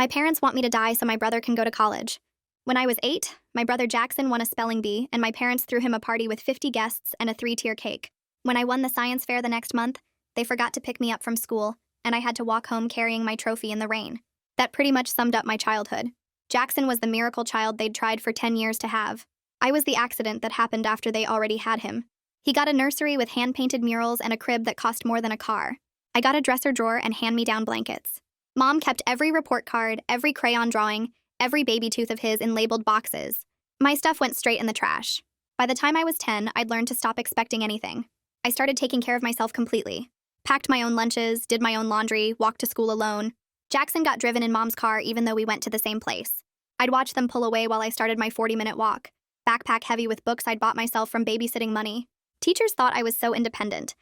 My parents want me to die so my brother can go to college. When I was 8, my brother Jackson won a spelling bee, and my parents threw him a party with 50 guests and a 3-tier cake. When I won the science fair the next month, they forgot to pick me up from school, and I had to walk home carrying my trophy in the rain. That pretty much summed up my childhood. Jackson was the miracle child they'd tried for 10 years to have. I was the accident that happened after they already had him. He got a nursery with hand-painted murals and a crib that cost more than a car. I got a dresser drawer and hand-me-down blankets. Mom kept every report card, every crayon drawing, every baby tooth of his in labeled boxes. My stuff went straight in the trash. By the time I was 10, I'd learned to stop expecting anything. I started taking care of myself completely. Packed my own lunches, did my own laundry, walked to school alone. Jackson got driven in Mom's car even though we went to the same place. I'd watch them pull away while I started my 40-minute walk, backpack heavy with books I'd bought myself from babysitting money. Teachers thought I was so independent.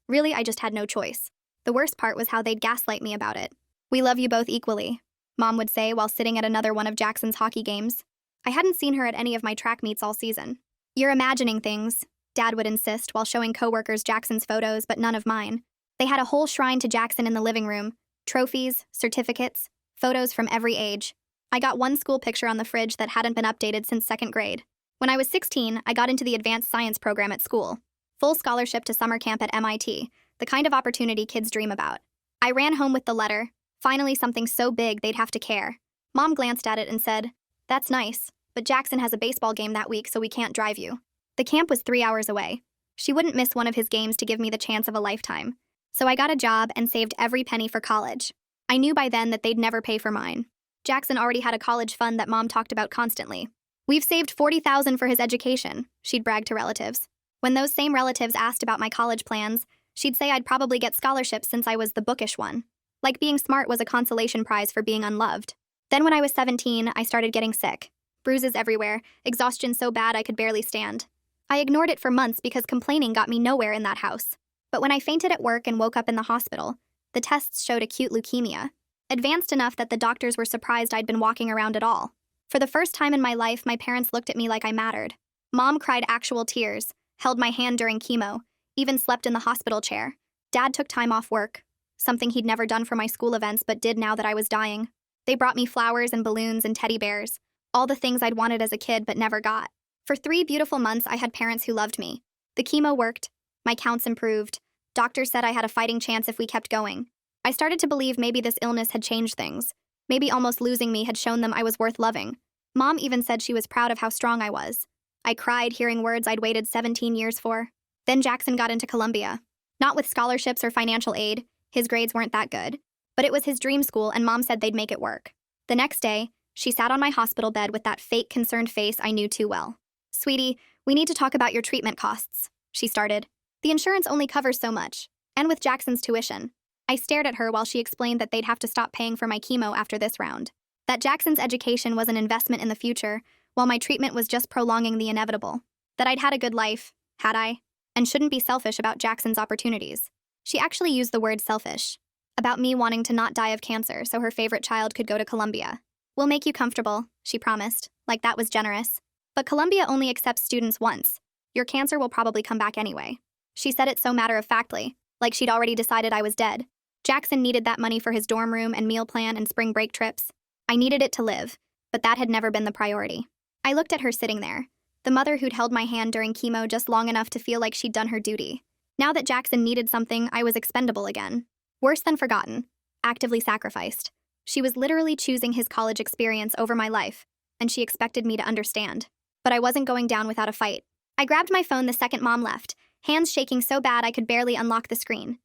Really, I just had no choice. The worst part was how they'd gaslight me about it. "We love you both equally," Mom would say while sitting at another one of Jackson's hockey games. I hadn't seen her at any of my track meets all season. "You're imagining things," Dad would insist while showing coworkers Jackson's photos, but none of mine. They had a whole shrine to Jackson in the living room. Trophies, certificates, photos from every age. I got one school picture on the fridge that hadn't been updated since 2nd grade. When I was 16, I got into the advanced science program at school. Full scholarship to summer camp at MIT, the kind of opportunity kids dream about. I ran home with the letter. Finally something so big they'd have to care. Mom glanced at it and said, "That's nice, but Jackson has a baseball game that week so we can't drive you." The camp was 3 hours away. She wouldn't miss one of his games to give me the chance of a lifetime. So I got a job and saved every penny for college. I knew by then that they'd never pay for mine. Jackson already had a college fund that Mom talked about constantly. "We've saved $40,000 for his education," she'd brag to relatives. When those same relatives asked about my college plans, she'd say I'd probably get scholarships since I was the bookish one. Like being smart was a consolation prize for being unloved. Then when I was 17, I started getting sick. Bruises everywhere, exhaustion so bad I could barely stand. I ignored it for months because complaining got me nowhere in that house. But when I fainted at work and woke up in the hospital, the tests showed acute leukemia. Advanced enough that the doctors were surprised I'd been walking around at all. For the first time in my life, my parents looked at me like I mattered. Mom cried actual tears, held my hand during chemo, even slept in the hospital chair. Dad took time off work, something he'd never done for my school events but did now that I was dying. They brought me flowers and balloons and teddy bears, all the things I'd wanted as a kid but never got. For 3 beautiful months, I had parents who loved me. The chemo worked, my counts improved. Doctors said I had a fighting chance if we kept going. I started to believe maybe this illness had changed things. Maybe almost losing me had shown them I was worth loving. Mom even said she was proud of how strong I was. I cried hearing words I'd waited 17 years for. Then Jackson got into Columbia. Not with scholarships or financial aid. His grades weren't that good. But it was his dream school, and Mom said they'd make it work. The next day, she sat on my hospital bed with that fake concerned face I knew too well. "Sweetie, we need to talk about your treatment costs," she started. "The insurance only covers so much, and with Jackson's tuition." I stared at her while she explained that they'd have to stop paying for my chemo after this round. That Jackson's education was an investment in the future, while my treatment was just prolonging the inevitable. That I'd had a good life, had I? And shouldn't be selfish about Jackson's opportunities. She actually used the word selfish. About me wanting to not die of cancer so her favorite child could go to Columbia. "We'll make you comfortable," she promised, like that was generous. "But Columbia only accepts students once. Your cancer will probably come back anyway." She said it so matter-of-factly, like she'd already decided I was dead. Jackson needed that money for his dorm room and meal plan and spring break trips. I needed it to live, but that had never been the priority. I looked at her sitting there, the mother who'd held my hand during chemo just long enough to feel like she'd done her duty. Now that Jackson needed something, I was expendable again. Worse than forgotten, actively sacrificed. She was literally choosing his college experience over my life, and she expected me to understand. But I wasn't going down without a fight. I grabbed my phone the second Mom left, hands shaking so bad I could barely unlock the screen.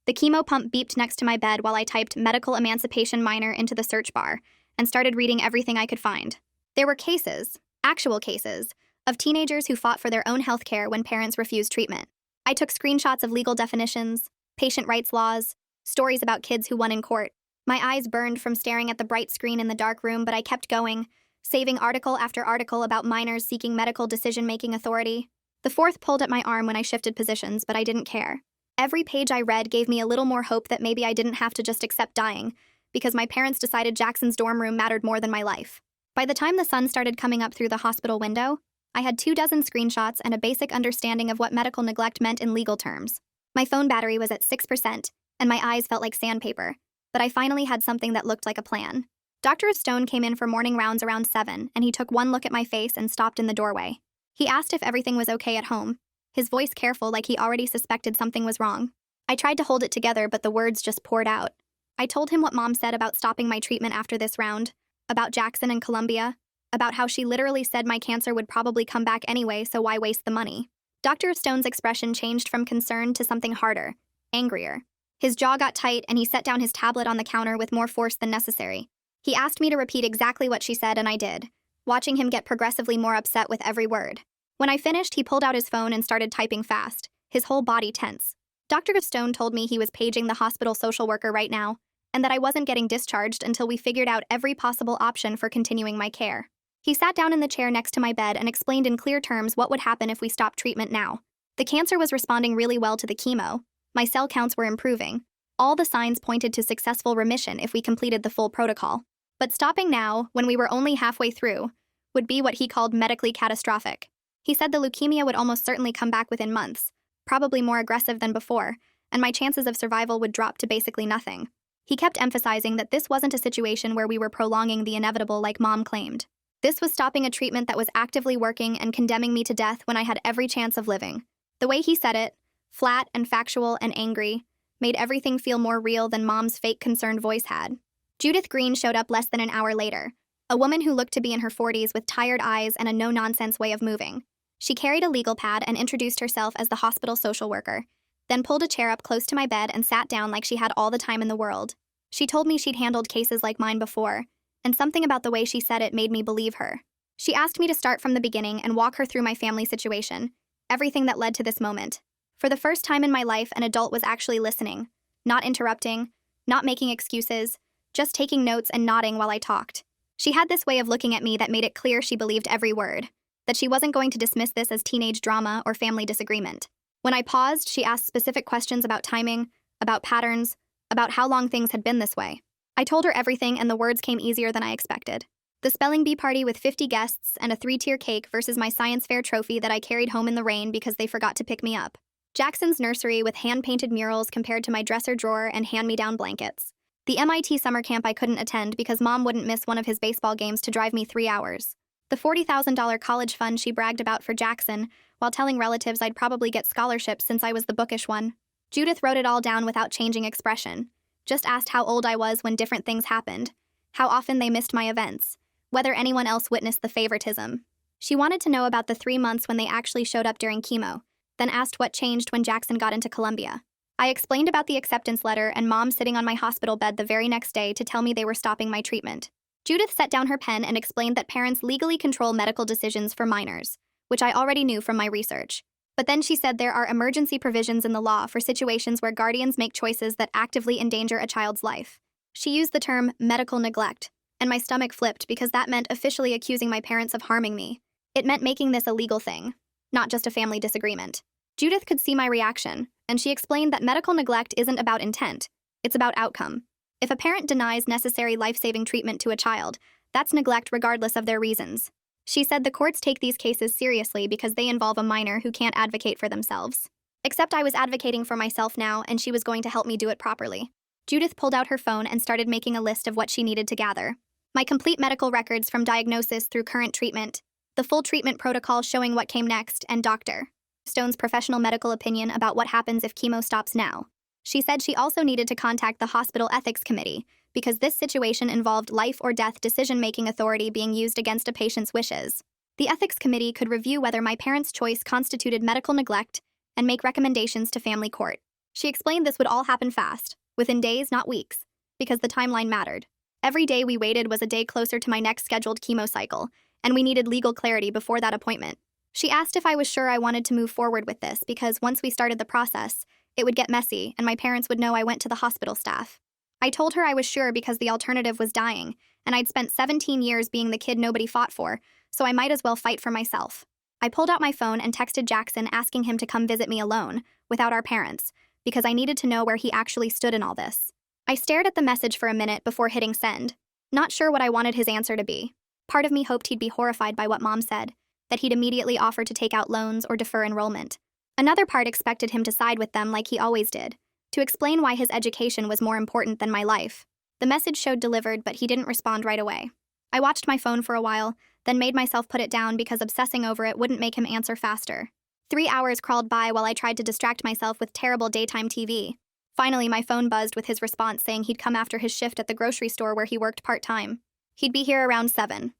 The chemo pump beeped next to my bed while I typed medical emancipation minor into the search bar and started reading everything I could find. There were cases, actual cases, of teenagers who fought for their own health care when parents refused treatment. I took screenshots of legal definitions, patient rights laws, stories about kids who won in court. My eyes burned from staring at the bright screen in the dark room, but I kept going, saving article after article about minors seeking medical decision-making authority. The fourth pulled at my arm when I shifted positions, but I didn't care. Every page I read gave me a little more hope that maybe I didn't have to just accept dying, because my parents decided Jackson's dorm room mattered more than my life. By the time the sun started coming up through the hospital window, I had 24 screenshots and a basic understanding of what medical neglect meant in legal terms. My phone battery was at 6%, and my eyes felt like sandpaper, but I finally had something that looked like a plan. Dr. Stone came in for morning rounds around 7, and he took one look at my face and stopped in the doorway. He asked if everything was okay at home, his voice careful like he already suspected something was wrong. I tried to hold it together, but the words just poured out. I told him what Mom said about stopping my treatment after this round, about Jackson and Columbia, about how she literally said my cancer would probably come back anyway, so why waste the money? Dr. Stone's expression changed from concern to something harder, angrier. His jaw got tight, and he set down his tablet on the counter with more force than necessary. He asked me to repeat exactly what she said, and I did, watching him get progressively more upset with every word. When I finished, he pulled out his phone and started typing fast, his whole body tense. Dr. Stone told me he was paging the hospital social worker right now, and that I wasn't getting discharged until we figured out every possible option for continuing my care. He sat down in the chair next to my bed and explained in clear terms what would happen if we stopped treatment now. The cancer was responding really well to the chemo, my cell counts were improving. All the signs pointed to successful remission if we completed the full protocol. But stopping now, when we were only halfway through, would be what he called medically catastrophic. He said the leukemia would almost certainly come back within months, probably more aggressive than before, and my chances of survival would drop to basically nothing. He kept emphasizing that this wasn't a situation where we were prolonging the inevitable like Mom claimed. This was stopping a treatment that was actively working and condemning me to death when I had every chance of living. The way he said it, flat and factual and angry, made everything feel more real than Mom's fake concerned voice had. Judith Green showed up less than an hour later, a woman who looked to be in her 40s with tired eyes and a no-nonsense way of moving. She carried a legal pad and introduced herself as the hospital social worker, then pulled a chair up close to my bed and sat down like she had all the time in the world. She told me she'd handled cases like mine before, and something about the way she said it made me believe her. She asked me to start from the beginning and walk her through my family situation, everything that led to this moment. For the first time in my life, an adult was actually listening, not interrupting, not making excuses, just taking notes and nodding while I talked. She had this way of looking at me that made it clear she believed every word, that she wasn't going to dismiss this as teenage drama or family disagreement. When I paused, she asked specific questions about timing, about patterns, about how long things had been this way. I told her everything, and the words came easier than I expected. The spelling bee party with 50 guests and a 3-tier cake versus my science fair trophy that I carried home in the rain because they forgot to pick me up. Jackson's nursery with hand-painted murals compared to my dresser drawer and hand-me-down blankets. The MIT summer camp I couldn't attend because Mom wouldn't miss one of his baseball games to drive me 3 hours. The $40,000 college fund she bragged about for Jackson, while telling relatives I'd probably get scholarships since I was the bookish one. Judith wrote it all down without changing expression. Just asked how old I was when different things happened, how often they missed my events, whether anyone else witnessed the favoritism. She wanted to know about the 3 months when they actually showed up during chemo, then asked what changed when Jackson got into Columbia. I explained about the acceptance letter and Mom sitting on my hospital bed the very next day to tell me they were stopping my treatment. Judith set down her pen and explained that parents legally control medical decisions for minors, which I already knew from my research. But then she said there are emergency provisions in the law for situations where guardians make choices that actively endanger a child's life. She used the term medical neglect, and my stomach flipped because that meant officially accusing my parents of harming me. It meant making this a legal thing, not just a family disagreement. Judith could see my reaction, and she explained that medical neglect isn't about intent, it's about outcome. If a parent denies necessary life-saving treatment to a child, that's neglect regardless of their reasons. She said the courts take these cases seriously because they involve a minor who can't advocate for themselves. Except I was advocating for myself now, and she was going to help me do it properly. Judith pulled out her phone and started making a list of what she needed to gather. My complete medical records from diagnosis through current treatment, the full treatment protocol showing what came next, and Dr. Stone's professional medical opinion about what happens if chemo stops now. She said she also needed to contact the hospital ethics committee because this situation involved life or death decision-making authority being used against a patient's wishes. The ethics committee could review whether my parents' choice constituted medical neglect and make recommendations to family court. She explained this would all happen fast, within days, not weeks, because the timeline mattered. Every day we waited was a day closer to my next scheduled chemo cycle, and we needed legal clarity before that appointment. She asked if I was sure I wanted to move forward with this because once we started the process, it would get messy and my parents would know I went to the hospital staff. I told her I was sure because the alternative was dying, and I'd spent 17 years being the kid nobody fought for, so I might as well fight for myself. I pulled out my phone and texted Jackson asking him to come visit me alone, without our parents, because I needed to know where he actually stood in all this. I stared at the message for a minute before hitting send, not sure what I wanted his answer to be. Part of me hoped he'd be horrified by what Mom said, that he'd immediately offer to take out loans or defer enrollment. Another part expected him to side with them like he always did, to explain why his education was more important than my life. The message showed delivered, but he didn't respond right away. I watched my phone for a while, then made myself put it down because obsessing over it wouldn't make him answer faster. 3 hours crawled by while I tried to distract myself with terrible daytime TV. Finally, my phone buzzed with his response saying he'd come after his shift at the grocery store where he worked part-time. He'd be here around 7.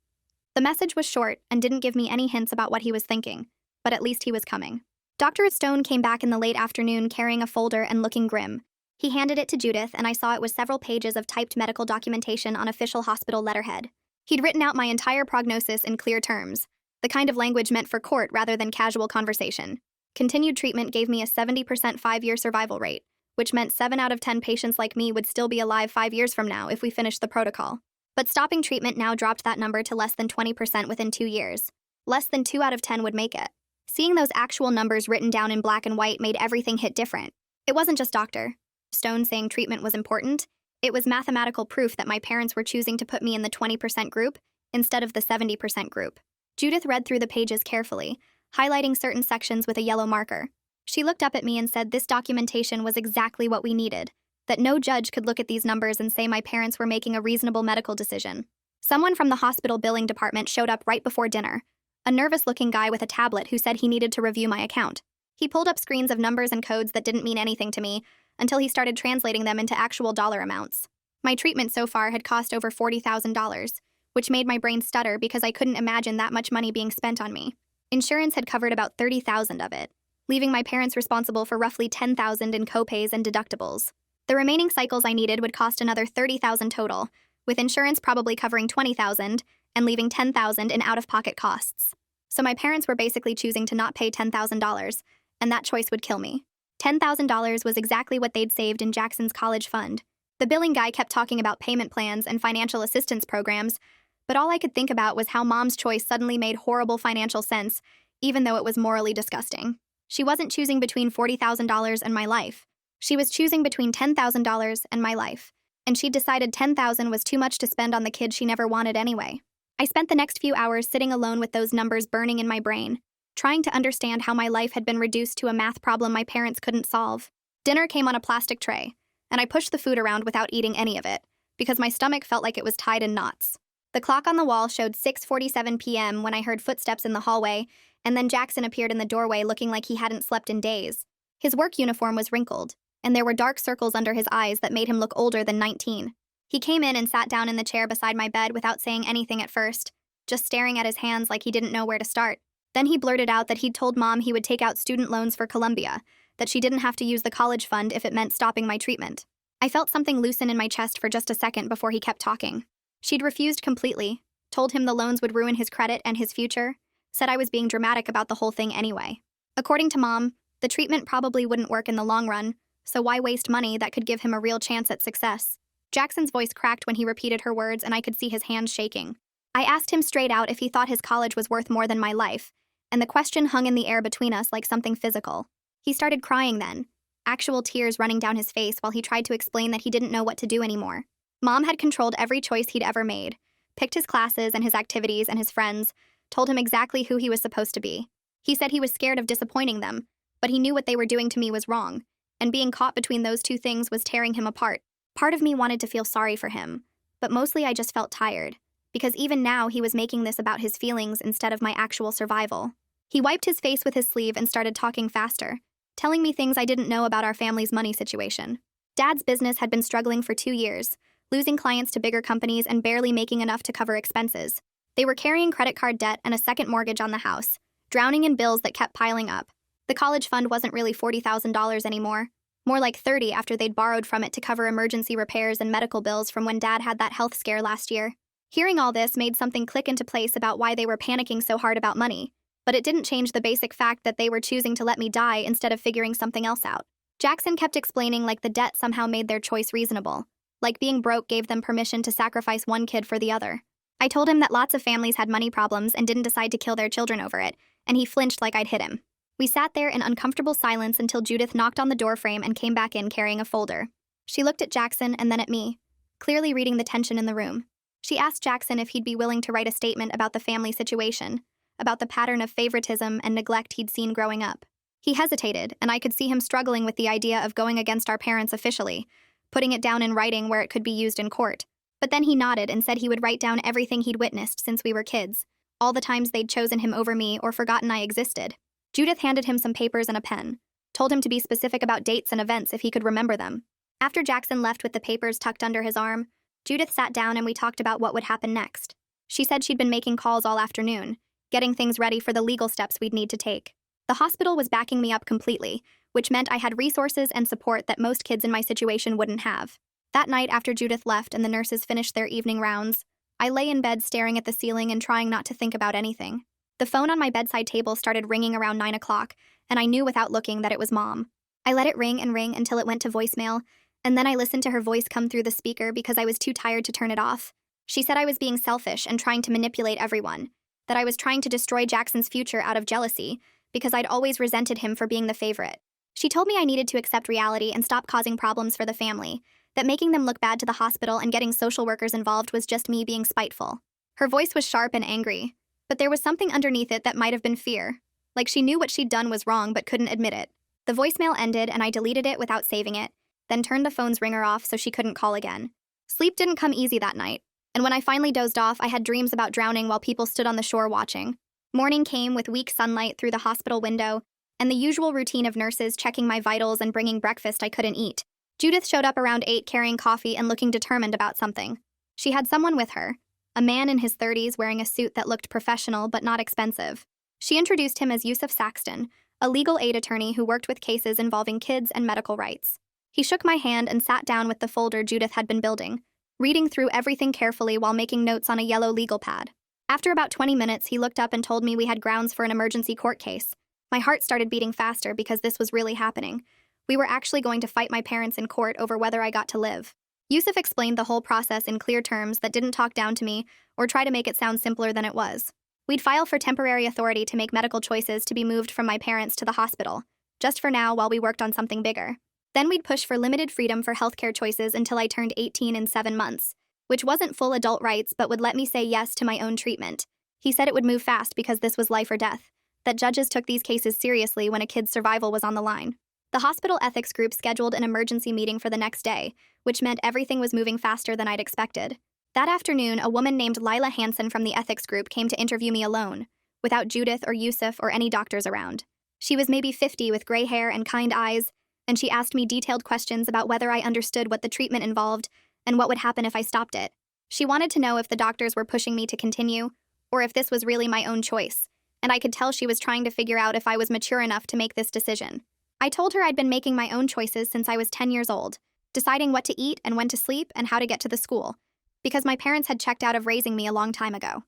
The message was short and didn't give me any hints about what he was thinking, but at least he was coming. Dr. Stone came back in the late afternoon carrying a folder and looking grim. He handed it to Judith, and I saw it was several pages of typed medical documentation on official hospital letterhead. He'd written out my entire prognosis in clear terms, the kind of language meant for court rather than casual conversation. Continued treatment gave me a 70% 5-year survival rate, which meant 7 out of 10 patients like me would still be alive 5 years from now if we finished the protocol. But stopping treatment now dropped that number to less than 20% within 2 years. Less than 2 out of 10 would make it. Seeing those actual numbers written down in black and white made everything hit different. It wasn't just Dr. Stone saying treatment was important. It was mathematical proof that my parents were choosing to put me in the 20% group instead of the 70% group. Judith read through the pages carefully, highlighting certain sections with a yellow marker. She looked up at me and said this documentation was exactly what we needed, that no judge could look at these numbers and say my parents were making a reasonable medical decision. Someone from the hospital billing department showed up right before dinner, a nervous-looking guy with a tablet who said he needed to review my account. He pulled up screens of numbers and codes that didn't mean anything to me until he started translating them into actual dollar amounts. My treatment so far had cost over $40,000, which made my brain stutter because I couldn't imagine that much money being spent on me. Insurance had covered about $30,000 of it, leaving my parents responsible for roughly $10,000 in copays and deductibles. The remaining cycles I needed would cost another $30,000 total, with insurance probably covering $20,000 and leaving $10,000 in out-of-pocket costs. So my parents were basically choosing to not pay $10,000, and that choice would kill me. $10,000 was exactly what they'd saved in Jackson's college fund. The billing guy kept talking about payment plans and financial assistance programs, but all I could think about was how Mom's choice suddenly made horrible financial sense, even though it was morally disgusting. She wasn't choosing between $40,000 and my life. She was choosing between $10,000 and my life, and she'd decided $10,000 was too much to spend on the kid she never wanted anyway. I spent the next few hours sitting alone with those numbers burning in my brain, trying to understand how my life had been reduced to a math problem my parents couldn't solve. Dinner came on a plastic tray, and I pushed the food around without eating any of it, because my stomach felt like it was tied in knots. The clock on the wall showed 6:47 p.m. when I heard footsteps in the hallway, and then Jackson appeared in the doorway looking like he hadn't slept in days. His work uniform was wrinkled, and there were dark circles under his eyes that made him look older than 19. He came in and sat down in the chair beside my bed without saying anything at first, just staring at his hands like he didn't know where to start. Then he blurted out that he'd told Mom he would take out student loans for Columbia, that she didn't have to use the college fund if it meant stopping my treatment. I felt something loosen in my chest for just a second before he kept talking. She'd refused completely, told him the loans would ruin his credit and his future, said I was being dramatic about the whole thing anyway. According to Mom, the treatment probably wouldn't work in the long run, so why waste money that could give him a real chance at success? Jackson's voice cracked when he repeated her words, and I could see his hands shaking. I asked him straight out if he thought his college was worth more than my life, and the question hung in the air between us like something physical. He started crying then, actual tears running down his face while he tried to explain that he didn't know what to do anymore. Mom had controlled every choice he'd ever made, picked his classes and his activities and his friends, told him exactly who he was supposed to be. He said he was scared of disappointing them, but he knew what they were doing to me was wrong, and being caught between those two things was tearing him apart. Part of me wanted to feel sorry for him, but mostly I just felt tired, because even now he was making this about his feelings instead of my actual survival. He wiped his face with his sleeve and started talking faster, telling me things I didn't know about our family's money situation. Dad's business had been struggling for 2 years, losing clients to bigger companies and barely making enough to cover expenses. They were carrying credit card debt and a second mortgage on the house, drowning in bills that kept piling up. The college fund wasn't really $40,000 anymore, more like $30,000 after they'd borrowed from it to cover emergency repairs and medical bills from when Dad had that health scare last year. Hearing all this made something click into place about why they were panicking so hard about money, but it didn't change the basic fact that they were choosing to let me die instead of figuring something else out. Jackson kept explaining like the debt somehow made their choice reasonable, like being broke gave them permission to sacrifice one kid for the other. I told him that lots of families had money problems and didn't decide to kill their children over it, and he flinched like I'd hit him. We sat there in uncomfortable silence until Judith knocked on the doorframe and came back in carrying a folder. She looked at Jackson and then at me, clearly reading the tension in the room. She asked Jackson if he'd be willing to write a statement about the family situation, about the pattern of favoritism and neglect he'd seen growing up. He hesitated, and I could see him struggling with the idea of going against our parents officially, putting it down in writing where it could be used in court. But then he nodded and said he would write down everything he'd witnessed since we were kids, all the times they'd chosen him over me or forgotten I existed. Judith handed him some papers and a pen, told him to be specific about dates and events if he could remember them. After Jackson left with the papers tucked under his arm, Judith sat down and we talked about what would happen next. She said she'd been making calls all afternoon, getting things ready for the legal steps we'd need to take. The hospital was backing me up completely, which meant I had resources and support that most kids in my situation wouldn't have. That night after Judith left and the nurses finished their evening rounds, I lay in bed staring at the ceiling and trying not to think about anything. The phone on my bedside table started ringing around 9 o'clock, and I knew without looking that it was Mom. I let it ring and ring until it went to voicemail, and then I listened to her voice come through the speaker because I was too tired to turn it off. She said I was being selfish and trying to manipulate everyone, that I was trying to destroy Jackson's future out of jealousy because I'd always resented him for being the favorite. She told me I needed to accept reality and stop causing problems for the family, that making them look bad to the hospital and getting social workers involved was just me being spiteful. Her voice was sharp and angry, but there was something underneath it that might have been fear, like she knew what she'd done was wrong but couldn't admit it. The voicemail ended and I deleted it without saving it, then turned the phone's ringer off so she couldn't call again. Sleep didn't come easy that night, and when I finally dozed off, I had dreams about drowning while people stood on the shore watching. Morning came with weak sunlight through the hospital window, and the usual routine of nurses checking my vitals and bringing breakfast I couldn't eat. Judith showed up around 8 carrying coffee and looking determined about something. She had someone with her, a man in his 30s wearing a suit that looked professional but not expensive. She introduced him as Yusuf Saxton, a legal aid attorney who worked with cases involving kids and medical rights. He shook my hand and sat down with the folder Judith had been building, reading through everything carefully while making notes on a yellow legal pad. After about 20 minutes, he looked up and told me we had grounds for an emergency court case. My heart started beating faster because this was really happening. We were actually going to fight my parents in court over whether I got to live. Yusuf explained the whole process in clear terms that didn't talk down to me or try to make it sound simpler than it was. We'd file for temporary authority to make medical choices to be moved from my parents to the hospital, just for now while we worked on something bigger. Then we'd push for limited freedom for healthcare choices until I turned 18 in 7 months, which wasn't full adult rights but would let me say yes to my own treatment. He said it would move fast because this was life or death, that judges took these cases seriously when a kid's survival was on the line. The hospital ethics group scheduled an emergency meeting for the next day, which meant everything was moving faster than I'd expected. That afternoon, a woman named Lila Hansen from the ethics group came to interview me alone, without Judith or Yusuf or any doctors around. She was maybe 50 with gray hair and kind eyes, and she asked me detailed questions about whether I understood what the treatment involved and what would happen if I stopped it. She wanted to know if the doctors were pushing me to continue, or if this was really my own choice, and I could tell she was trying to figure out if I was mature enough to make this decision. I told her I'd been making my own choices since I was 10 years old, deciding what to eat and when to sleep and how to get to the school, because my parents had checked out of raising me a long time ago.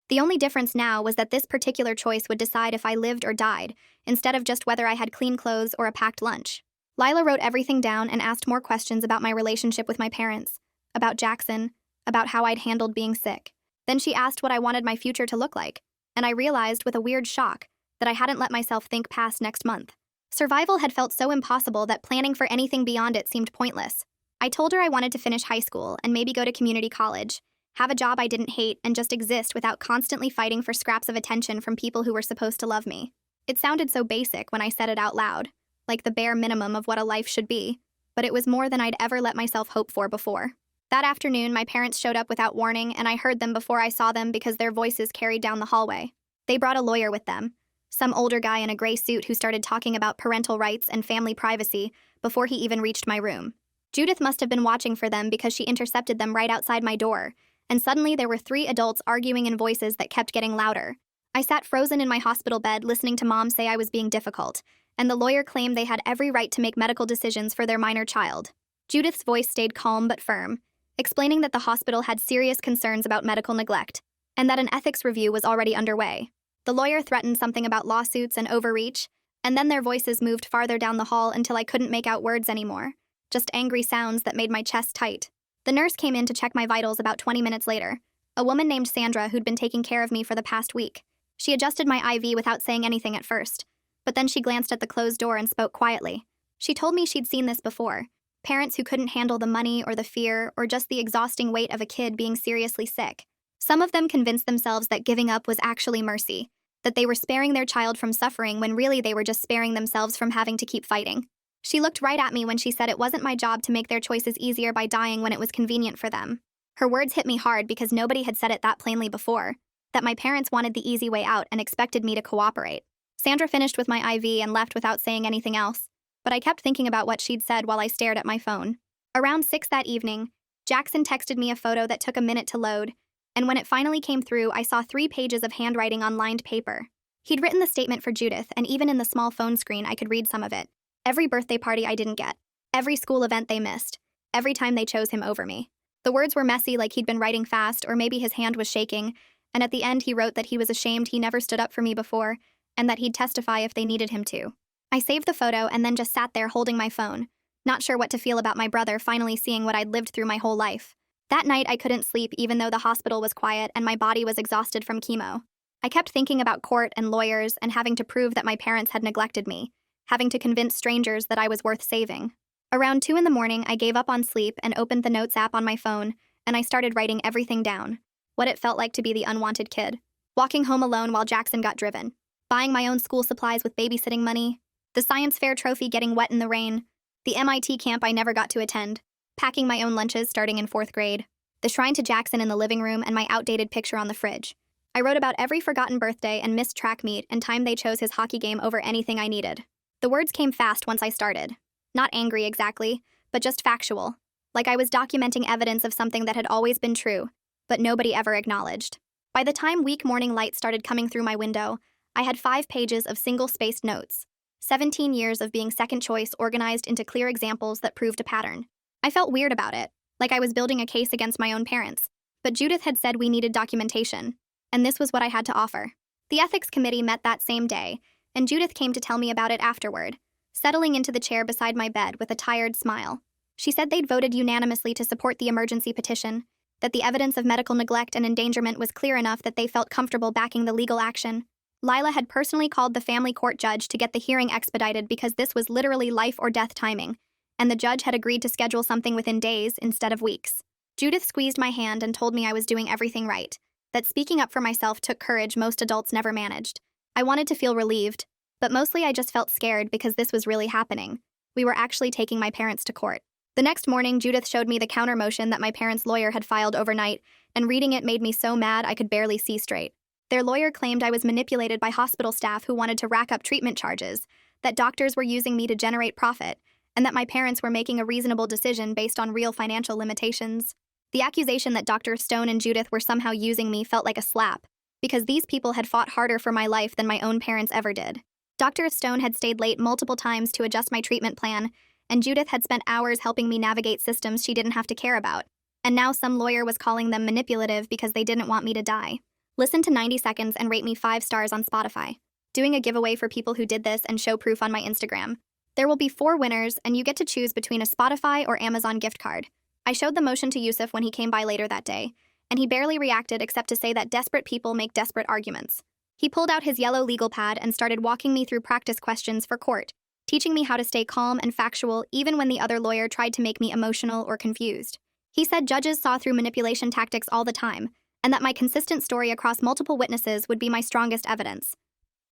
The only difference now was that this particular choice would decide if I lived or died, instead of just whether I had clean clothes or a packed lunch. Lila wrote everything down and asked more questions about my relationship with my parents, about Jackson, about how I'd handled being sick. Then she asked what I wanted my future to look like, and I realized with a weird shock that I hadn't let myself think past next month. Survival had felt so impossible that planning for anything beyond it seemed pointless. I told her I wanted to finish high school and maybe go to community college, have a job I didn't hate, and just exist without constantly fighting for scraps of attention from people who were supposed to love me. It sounded so basic when I said it out loud, like the bare minimum of what a life should be, but it was more than I'd ever let myself hope for before. That afternoon, my parents showed up without warning, and I heard them before I saw them because their voices carried down the hallway. They brought a lawyer with them, some older guy in a gray suit who started talking about parental rights and family privacy before he even reached my room. Judith must have been watching for them because she intercepted them right outside my door, and suddenly there were 3 adults arguing in voices that kept getting louder. I sat frozen in my hospital bed listening to Mom say I was being difficult, and the lawyer claimed they had every right to make medical decisions for their minor child. Judith's voice stayed calm but firm, explaining that the hospital had serious concerns about medical neglect, and that an ethics review was already underway. The lawyer threatened something about lawsuits and overreach, and then their voices moved farther down the hall until I couldn't make out words anymore, just angry sounds that made my chest tight. The nurse came in to check my vitals about 20 minutes later, a woman named Sandra who'd been taking care of me for the past week. She adjusted my IV without saying anything at first, but then she glanced at the closed door and spoke quietly. She told me she'd seen this before. Parents who couldn't handle the money or the fear or just the exhausting weight of a kid being seriously sick. Some of them convinced themselves that giving up was actually mercy, that they were sparing their child from suffering when really they were just sparing themselves from having to keep fighting. She looked right at me when she said it wasn't my job to make their choices easier by dying when it was convenient for them. Her words hit me hard because nobody had said it that plainly before, that my parents wanted the easy way out and expected me to cooperate. Sandra finished with my IV and left without saying anything else, but I kept thinking about what she'd said while I stared at my phone. Around 6 that evening, Jackson texted me a photo that took a minute to load, and when it finally came through, I saw 3 pages of handwriting on lined paper. He'd written the statement for Judith, and even in the small phone screen, I could read some of it. Every birthday party I didn't get, every school event they missed, every time they chose him over me. The words were messy, like he'd been writing fast, or maybe his hand was shaking, and at the end he wrote that he was ashamed he never stood up for me before, and that he'd testify if they needed him to. I saved the photo and then just sat there holding my phone, not sure what to feel about my brother finally seeing what I'd lived through my whole life. That night I couldn't sleep even though the hospital was quiet and my body was exhausted from chemo. I kept thinking about court and lawyers and having to prove that my parents had neglected me, having to convince strangers that I was worth saving. Around 2 in the morning, I gave up on sleep and opened the Notes app on my phone, and I started writing everything down. What it felt like to be the unwanted kid. Walking home alone while Jackson got driven. Buying my own school supplies with babysitting money. The science fair trophy getting wet in the rain. The MIT camp I never got to attend. Packing my own lunches starting in 4th grade. The shrine to Jackson in the living room and my outdated picture on the fridge. I wrote about every forgotten birthday and missed track meet and time they chose his hockey game over anything I needed. The words came fast once I started. Not angry exactly, but just factual. Like I was documenting evidence of something that had always been true, but nobody ever acknowledged. By the time weak morning light started coming through my window, I had 5 pages of single-spaced notes. 17 years of being second choice organized into clear examples that proved a pattern. I felt weird about it, like I was building a case against my own parents. But Judith had said we needed documentation, and this was what I had to offer. The ethics committee met that same day, and Judith came to tell me about it afterward, settling into the chair beside my bed with a tired smile. She said they'd voted unanimously to support the emergency petition, that the evidence of medical neglect and endangerment was clear enough that they felt comfortable backing the legal action. Lila had personally called the family court judge to get the hearing expedited because this was literally life or death timing, and the judge had agreed to schedule something within days instead of weeks. Judith squeezed my hand and told me I was doing everything right, that speaking up for myself took courage most adults never managed. I wanted to feel relieved, but mostly I just felt scared because this was really happening. We were actually taking my parents to court. The next morning, Judith showed me the counter motion that my parents' lawyer had filed overnight, and reading it made me so mad I could barely see straight. Their lawyer claimed I was manipulated by hospital staff who wanted to rack up treatment charges, that doctors were using me to generate profit, and that my parents were making a reasonable decision based on real financial limitations. The accusation that Dr. Stone and Judith were somehow using me felt like a slap, because these people had fought harder for my life than my own parents ever did. Dr. Stone had stayed late multiple times to adjust my treatment plan, and Judith had spent hours helping me navigate systems she didn't have to care about. And now some lawyer was calling them manipulative because they didn't want me to die. Listen to 90 Seconds and rate me 5 stars on Spotify. Doing a giveaway for people who did this and show proof on my Instagram. There will be 4 winners, and you get to choose between a Spotify or Amazon gift card. I showed the motion to Yusuf when he came by later that day, and he barely reacted except to say that desperate people make desperate arguments. He pulled out his yellow legal pad and started walking me through practice questions for court, teaching me how to stay calm and factual even when the other lawyer tried to make me emotional or confused. He said judges saw through manipulation tactics all the time, and that my consistent story across multiple witnesses would be my strongest evidence.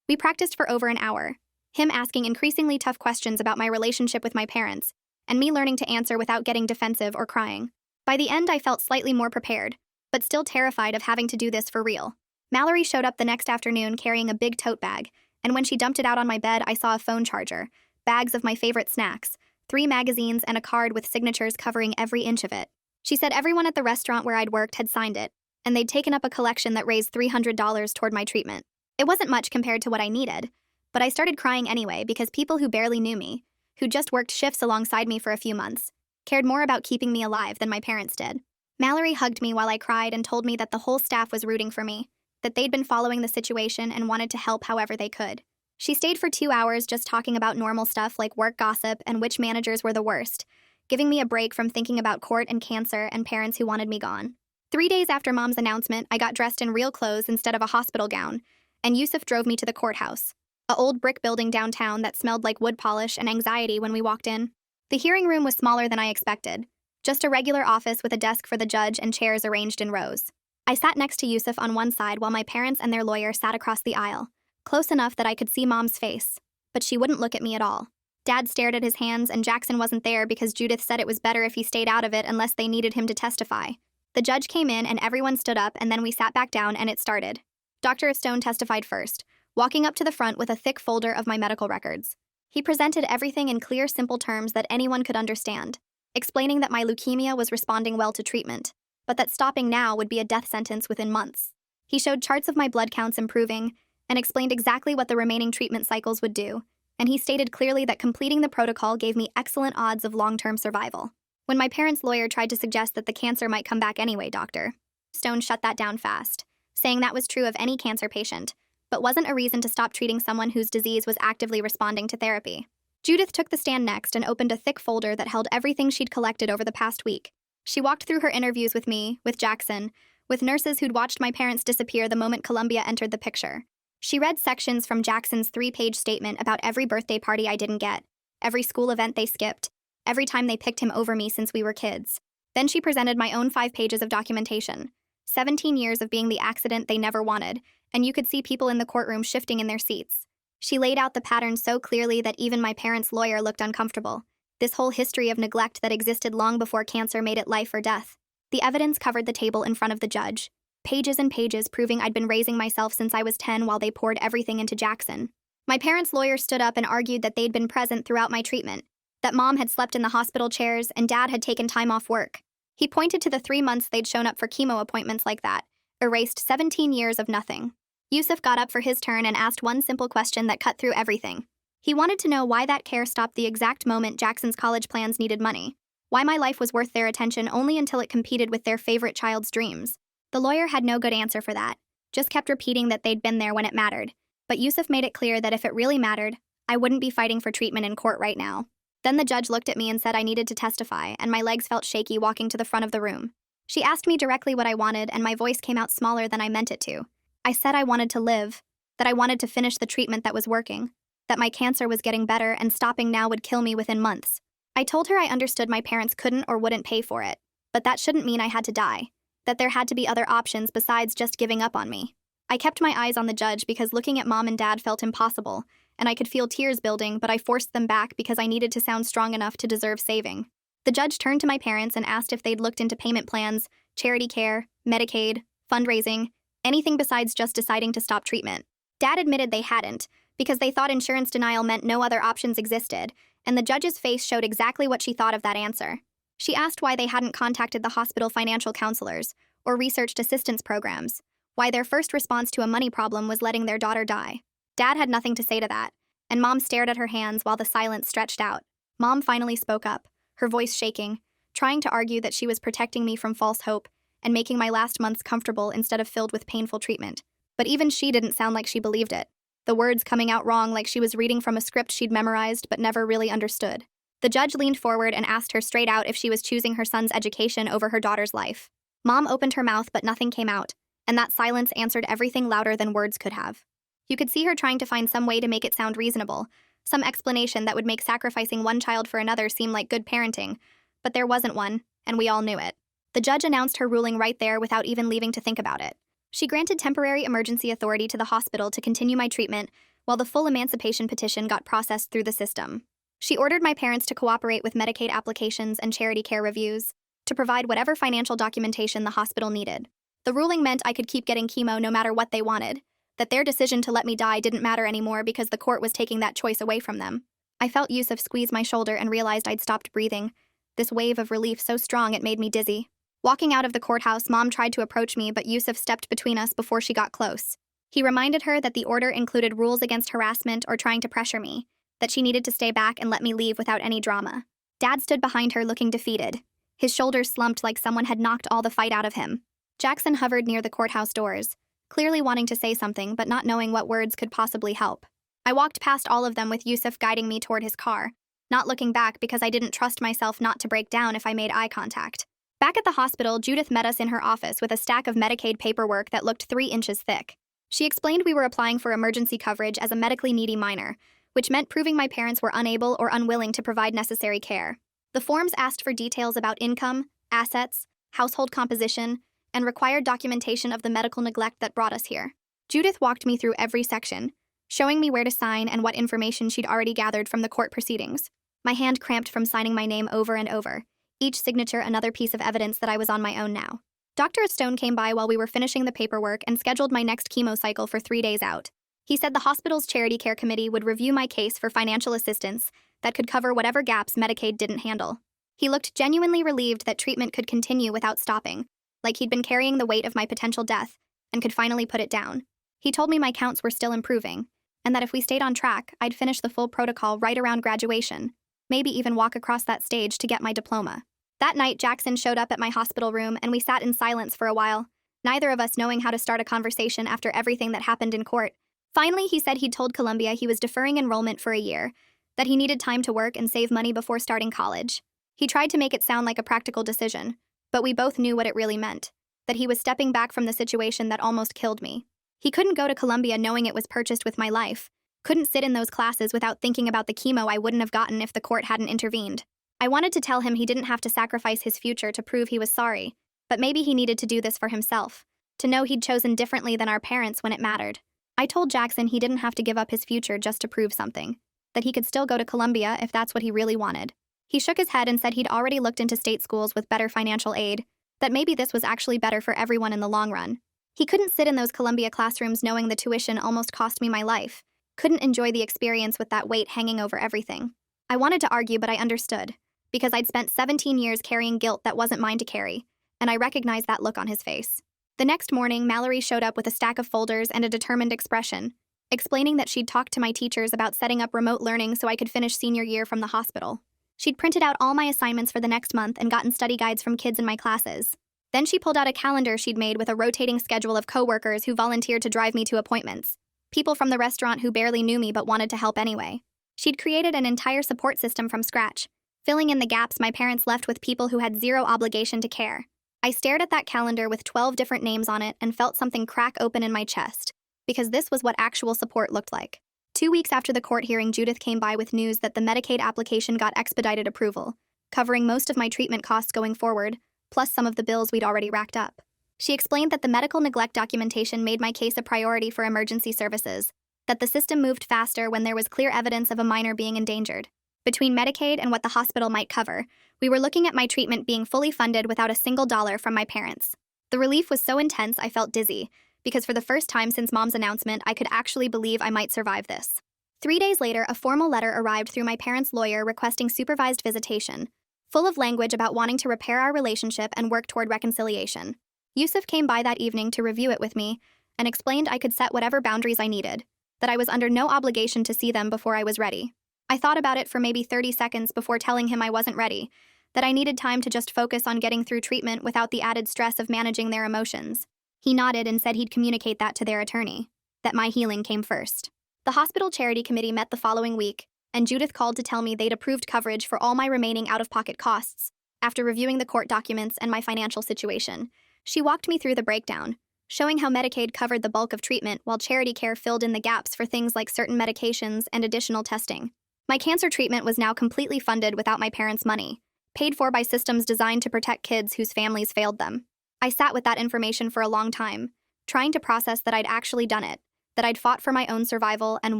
We practiced for over an hour, him asking increasingly tough questions about my relationship with my parents, and me learning to answer without getting defensive or crying. By the end, I felt slightly more prepared, but still terrified of having to do this for real. Mallory showed up the next afternoon carrying a big tote bag, and when she dumped it out on my bed, I saw a phone charger, bags of my favorite snacks, 3 magazines, and a card with signatures covering every inch of it. She said everyone at the restaurant where I'd worked had signed it, and they'd taken up a collection that raised $300 toward my treatment. It wasn't much compared to what I needed, but I started crying anyway because people who barely knew me, who just worked shifts alongside me for a few months, cared more about keeping me alive than my parents did. Mallory hugged me while I cried and told me that the whole staff was rooting for me, that they'd been following the situation and wanted to help however they could. She stayed for 2 hours just talking about normal stuff like work gossip and which managers were the worst, giving me a break from thinking about court and cancer and parents who wanted me gone. 3 days after Mom's announcement, I got dressed in real clothes instead of a hospital gown, and Yusuf drove me to the courthouse, a old brick building downtown that smelled like wood polish and anxiety when we walked in. The hearing room was smaller than I expected, just a regular office with a desk for the judge and chairs arranged in rows. I sat next to Yusuf on one side while my parents and their lawyer sat across the aisle, close enough that I could see Mom's face, but she wouldn't look at me at all. Dad stared at his hands, and Jackson wasn't there because Judith said it was better if he stayed out of it unless they needed him to testify. The judge came in and everyone stood up, and then we sat back down and it started. Dr. Stone testified first, walking up to the front with a thick folder of my medical records. He presented everything in clear, simple terms that anyone could understand, explaining that my leukemia was responding well to treatment, but that stopping now would be a death sentence within months. He showed charts of my blood counts improving and explained exactly what the remaining treatment cycles would do, and he stated clearly that completing the protocol gave me excellent odds of long-term survival. When my parents' lawyer tried to suggest that the cancer might come back anyway, Dr. Stone shut that down fast, saying that was true of any cancer patient, but wasn't a reason to stop treating someone whose disease was actively responding to therapy. Judith took the stand next and opened a thick folder that held everything she'd collected over the past week. She walked through her interviews with me, with Jackson, with nurses who'd watched my parents disappear the moment Columbia entered the picture. She read sections from Jackson's 3-page statement about every birthday party I didn't get, every school event they skipped, every time they picked him over me since we were kids. Then she presented my own 5 pages of documentation, 17 years of being the accident they never wanted, and you could see people in the courtroom shifting in their seats. She laid out the pattern so clearly that even my parents' lawyer looked uncomfortable. This whole history of neglect that existed long before cancer made it life or death. The evidence covered the table in front of the judge. Pages and pages proving I'd been raising myself since I was 10 while they poured everything into Jackson. My parents' lawyer stood up and argued that they'd been present throughout my treatment, that Mom had slept in the hospital chairs and Dad had taken time off work. He pointed to the 3 months they'd shown up for chemo appointments like that, erased 17 years of nothing. Yusuf got up for his turn and asked one simple question that cut through everything. He wanted to know why that care stopped the exact moment Jackson's college plans needed money, why my life was worth their attention only until it competed with their favorite child's dreams. The lawyer had no good answer for that, just kept repeating that they'd been there when it mattered. But Yusuf made it clear that if it really mattered, I wouldn't be fighting for treatment in court right now. Then the judge looked at me and said I needed to testify, and my legs felt shaky walking to the front of the room. She asked me directly what I wanted, and my voice came out smaller than I meant it to. I said I wanted to live, that I wanted to finish the treatment that was working, that my cancer was getting better and stopping now would kill me within months. I told her I understood my parents couldn't or wouldn't pay for it, but that shouldn't mean I had to die, that there had to be other options besides just giving up on me. I kept my eyes on the judge because looking at Mom and Dad felt impossible, and I could feel tears building, but I forced them back because I needed to sound strong enough to deserve saving. The judge turned to my parents and asked if they'd looked into payment plans, charity care, Medicaid, fundraising, anything besides just deciding to stop treatment. Dad admitted they hadn't, because they thought insurance denial meant no other options existed, and the judge's face showed exactly what she thought of that answer. She asked why they hadn't contacted the hospital financial counselors, or researched assistance programs, why their first response to a money problem was letting their daughter die. Dad had nothing to say to that, and Mom stared at her hands while the silence stretched out. Mom finally spoke up, her voice shaking, trying to argue that she was protecting me from false hope and making my last months comfortable instead of filled with painful treatment. But even she didn't sound like she believed it, the words coming out wrong like she was reading from a script she'd memorized but never really understood. The judge leaned forward and asked her straight out if she was choosing her son's education over her daughter's life. Mom opened her mouth but nothing came out, and that silence answered everything louder than words could have. You could see her trying to find some way to make it sound reasonable, some explanation that would make sacrificing one child for another seem like good parenting, but there wasn't one, and we all knew it. The judge announced her ruling right there without even leaving to think about it. She granted temporary emergency authority to the hospital to continue my treatment while the full emancipation petition got processed through the system. She ordered my parents to cooperate with Medicaid applications and charity care reviews, to provide whatever financial documentation the hospital needed. The ruling meant I could keep getting chemo no matter what they wanted, that their decision to let me die didn't matter anymore because the court was taking that choice away from them. I felt Yusuf squeeze my shoulder and realized I'd stopped breathing, this wave of relief so strong it made me dizzy. Walking out of the courthouse, Mom tried to approach me, but Yusuf stepped between us before she got close. He reminded her that the order included rules against harassment or trying to pressure me, that she needed to stay back and let me leave without any drama. Dad stood behind her looking defeated. His shoulders slumped like someone had knocked all the fight out of him. Jackson hovered near the courthouse doors, clearly wanting to say something but not knowing what words could possibly help. I walked past all of them with Yusuf guiding me toward his car, not looking back because I didn't trust myself not to break down if I made eye contact. Back at the hospital, Judith met us in her office with a stack of Medicaid paperwork that looked 3 inches thick. She explained we were applying for emergency coverage as a medically needy minor, which meant proving my parents were unable or unwilling to provide necessary care. The forms asked for details about income, assets, household composition, and required documentation of the medical neglect that brought us here. Judith walked me through every section, showing me where to sign and what information she'd already gathered from the court proceedings. My hand cramped from signing my name over and over, each signature another piece of evidence that I was on my own now. Dr. Stone came by while we were finishing the paperwork and scheduled my next chemo cycle for 3 days out. He said the hospital's charity care committee would review my case for financial assistance that could cover whatever gaps Medicaid didn't handle. He looked genuinely relieved that treatment could continue without stopping, like he'd been carrying the weight of my potential death and could finally put it down. He told me my counts were still improving, and that if we stayed on track, I'd finish the full protocol right around graduation, maybe even walk across that stage to get my diploma. That night, Jackson showed up at my hospital room and we sat in silence for a while, neither of us knowing how to start a conversation after everything that happened in court. Finally, he said he'd told Columbia he was deferring enrollment for a year, that he needed time to work and save money before starting college. He tried to make it sound like a practical decision, but we both knew what it really meant, that he was stepping back from the situation that almost killed me. He couldn't go to Columbia knowing it was purchased with my life, couldn't sit in those classes without thinking about the chemo I wouldn't have gotten if the court hadn't intervened. I wanted to tell him he didn't have to sacrifice his future to prove he was sorry, but maybe he needed to do this for himself, to know he'd chosen differently than our parents when it mattered. I told Jackson he didn't have to give up his future just to prove something, that he could still go to Columbia if that's what he really wanted. He shook his head and said he'd already looked into state schools with better financial aid, that maybe this was actually better for everyone in the long run. He couldn't sit in those Columbia classrooms knowing the tuition almost cost me my life, couldn't enjoy the experience with that weight hanging over everything. I wanted to argue, but I understood, because I'd spent 17 years carrying guilt that wasn't mine to carry, and I recognized that look on his face. The next morning, Mallory showed up with a stack of folders and a determined expression, explaining that she'd talked to my teachers about setting up remote learning so I could finish senior year from the hospital. She'd printed out all my assignments for the next month and gotten study guides from kids in my classes. Then she pulled out a calendar she'd made with a rotating schedule of coworkers who volunteered to drive me to appointments, people from the restaurant who barely knew me but wanted to help anyway. She'd created an entire support system from scratch, filling in the gaps my parents left with people who had zero obligation to care. I stared at that calendar with 12 different names on it and felt something crack open in my chest, because this was what actual support looked like. 2 weeks after the court hearing, Judith came by with news that the Medicaid application got expedited approval, covering most of my treatment costs going forward, plus some of the bills we'd already racked up. She explained that the medical neglect documentation made my case a priority for emergency services, that the system moved faster when there was clear evidence of a minor being endangered. Between Medicaid and what the hospital might cover, we were looking at my treatment being fully funded without a single dollar from my parents. The relief was so intense I felt dizzy, because for the first time since Mom's announcement, I could actually believe I might survive this. 3 days later, a formal letter arrived through my parents' lawyer requesting supervised visitation, full of language about wanting to repair our relationship and work toward reconciliation. Yusuf came by that evening to review it with me and explained I could set whatever boundaries I needed, that I was under no obligation to see them before I was ready. I thought about it for maybe 30 seconds before telling him I wasn't ready, that I needed time to just focus on getting through treatment without the added stress of managing their emotions. He nodded and said he'd communicate that to their attorney, that my healing came first. The hospital charity committee met the following week, and Judith called to tell me they'd approved coverage for all my remaining out-of-pocket costs, after reviewing the court documents and my financial situation. She walked me through the breakdown, showing how Medicaid covered the bulk of treatment while charity care filled in the gaps for things like certain medications and additional testing. My cancer treatment was now completely funded without my parents' money, paid for by systems designed to protect kids whose families failed them. I sat with that information for a long time, trying to process that I'd actually done it, that I'd fought for my own survival and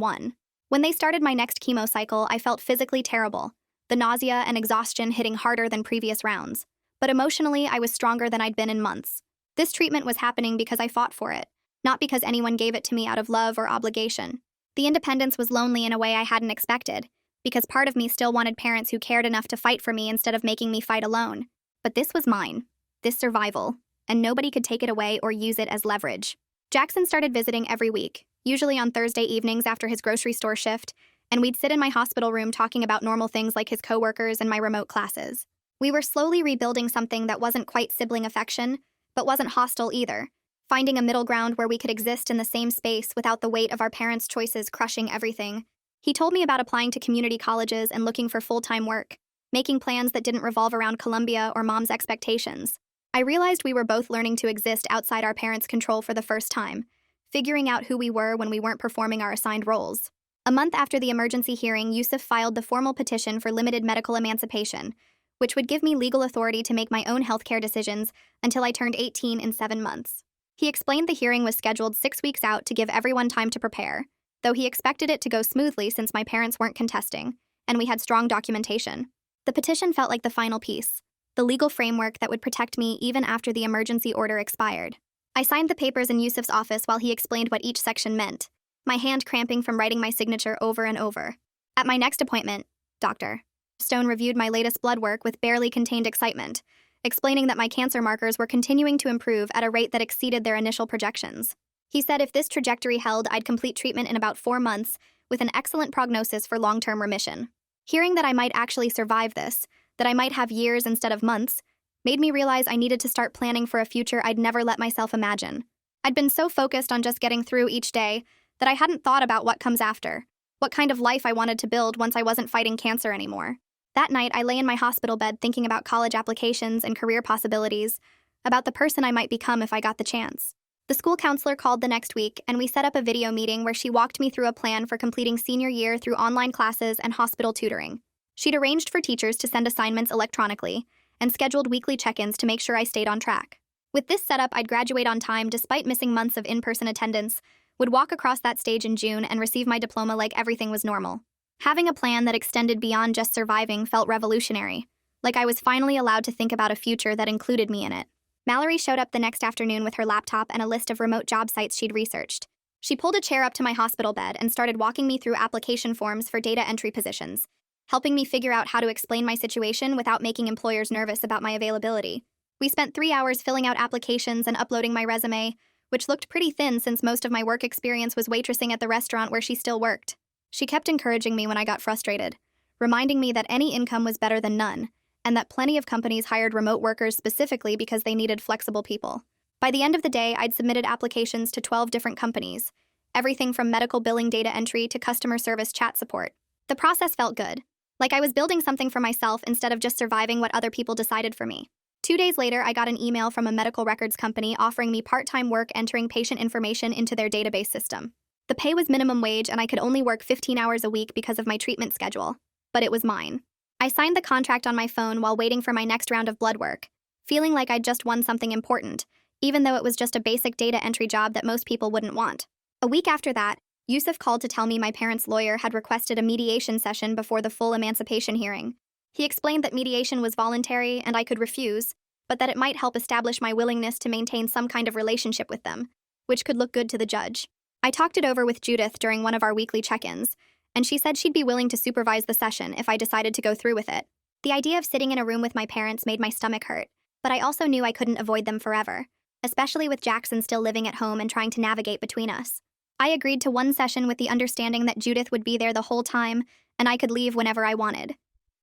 won. When they started my next chemo cycle, I felt physically terrible, the nausea and exhaustion hitting harder than previous rounds. But emotionally, I was stronger than I'd been in months. This treatment was happening because I fought for it, not because anyone gave it to me out of love or obligation. The independence was lonely in a way I hadn't expected, because part of me still wanted parents who cared enough to fight for me instead of making me fight alone. But this was mine, this survival, and nobody could take it away or use it as leverage. Jackson started visiting every week, usually on Thursday evenings after his grocery store shift, and we'd sit in my hospital room talking about normal things like his coworkers and my remote classes. We were slowly rebuilding something that wasn't quite sibling affection, but wasn't hostile either, finding a middle ground where we could exist in the same space without the weight of our parents' choices crushing everything. He told me about applying to community colleges and looking for full-time work, making plans that didn't revolve around Columbia or Mom's expectations. I realized we were both learning to exist outside our parents' control for the first time, figuring out who we were when we weren't performing our assigned roles. A month after the emergency hearing, Yusuf filed the formal petition for limited medical emancipation, which would give me legal authority to make my own healthcare decisions until I turned 18 in 7 months. He explained the hearing was scheduled 6 weeks out to give everyone time to prepare, though he expected it to go smoothly since my parents weren't contesting, and we had strong documentation. The petition felt like the final piece, the legal framework that would protect me even after the emergency order expired. I signed the papers in Yusuf's office while he explained what each section meant, my hand cramping from writing my signature over and over. At my next appointment, Dr. Stone reviewed my latest blood work with barely contained excitement, explaining that my cancer markers were continuing to improve at a rate that exceeded their initial projections. He said if this trajectory held, I'd complete treatment in about 4 months, with an excellent prognosis for long-term remission. Hearing that I might actually survive this, that I might have years instead of months, made me realize I needed to start planning for a future I'd never let myself imagine. I'd been so focused on just getting through each day that I hadn't thought about what comes after, what kind of life I wanted to build once I wasn't fighting cancer anymore. That night, I lay in my hospital bed thinking about college applications and career possibilities, about the person I might become if I got the chance. The school counselor called the next week, and we set up a video meeting where she walked me through a plan for completing senior year through online classes and hospital tutoring. She'd arranged for teachers to send assignments electronically, and scheduled weekly check-ins to make sure I stayed on track. With this setup, I'd graduate on time despite missing months of in-person attendance, would walk across that stage in June and receive my diploma like everything was normal. Having a plan that extended beyond just surviving felt revolutionary, like I was finally allowed to think about a future that included me in it. Mallory showed up the next afternoon with her laptop and a list of remote job sites she'd researched. She pulled a chair up to my hospital bed and started walking me through application forms for data entry positions, helping me figure out how to explain my situation without making employers nervous about my availability. We spent 3 hours filling out applications and uploading my resume, which looked pretty thin since most of my work experience was waitressing at the restaurant where she still worked. She kept encouraging me when I got frustrated, reminding me that any income was better than none, and that plenty of companies hired remote workers specifically because they needed flexible people. By the end of the day, I'd submitted applications to 12 different companies, everything from medical billing data entry to customer service chat support. The process felt good, like I was building something for myself instead of just surviving what other people decided for me. 2 days later, I got an email from a medical records company offering me part-time work entering patient information into their database system. The pay was minimum wage and I could only work 15 hours a week because of my treatment schedule, but it was mine. I signed the contract on my phone while waiting for my next round of blood work, feeling like I'd just won something important, even though it was just a basic data entry job that most people wouldn't want. A week after that, Yusuf called to tell me my parents' lawyer had requested a mediation session before the full emancipation hearing. He explained that mediation was voluntary and I could refuse, but that it might help establish my willingness to maintain some kind of relationship with them, which could look good to the judge. I talked it over with Judith during one of our weekly check-ins, and she said she'd be willing to supervise the session if I decided to go through with it. The idea of sitting in a room with my parents made my stomach hurt, but I also knew I couldn't avoid them forever, especially with Jackson still living at home and trying to navigate between us. I agreed to one session with the understanding that Judith would be there the whole time, and I could leave whenever I wanted.